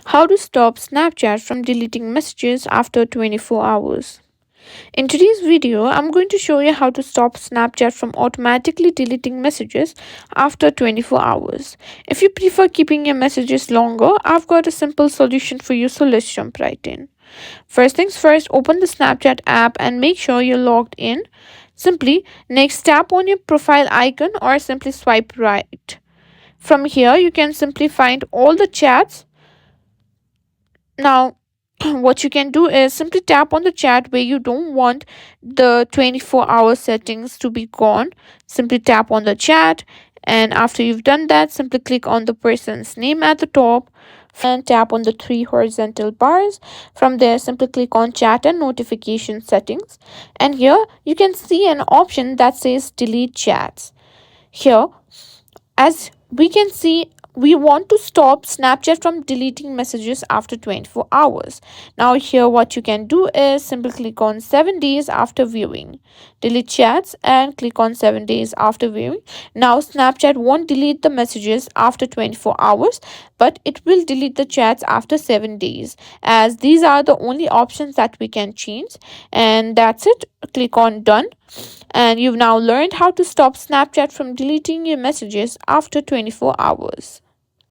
How to stop Snapchat from deleting messages after 24 hours. In today's video, I'm going to show you how to stop Snapchat from automatically deleting messages after 24 hours. If you prefer keeping your messages longer, I've got a simple solution for you, so let's jump right in. First things first, open the Snapchat app and make sure you're logged in. Simply, next tap on your profile icon or simply swipe right. From here, you can simply find all the chats. Now, what you can do is simply tap on the chat where you don't want the 24-hour settings to be gone. Simply tap on the chat, and after you've done that, simply click on the person's name at the top and tap on the three horizontal bars. From there, simply click on chat and notification settings, and here you can see an option that says delete chats. Here, as we can see, we want to stop Snapchat from deleting messages after 24 hours. Now, here, what you can do is simply click on 7 days after viewing. Delete chats and click on 7 days after viewing. Now, Snapchat won't delete the messages after 24 hours, but it will delete the chats after 7 days, as these are the only options that we can change. And that's it. Click on done, and you've now learned how to stop Snapchat from deleting your messages after 24 hours.